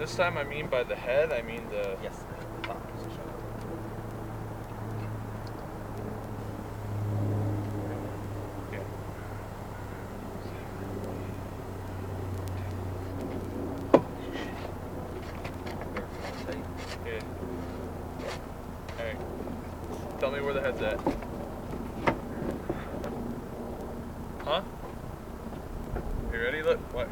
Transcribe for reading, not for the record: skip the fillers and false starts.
this time I mean by the head, I mean the... Yes, the top position. Okay. Okay. Alright. Tell me where the head's at. Huh? You ready? Look. What?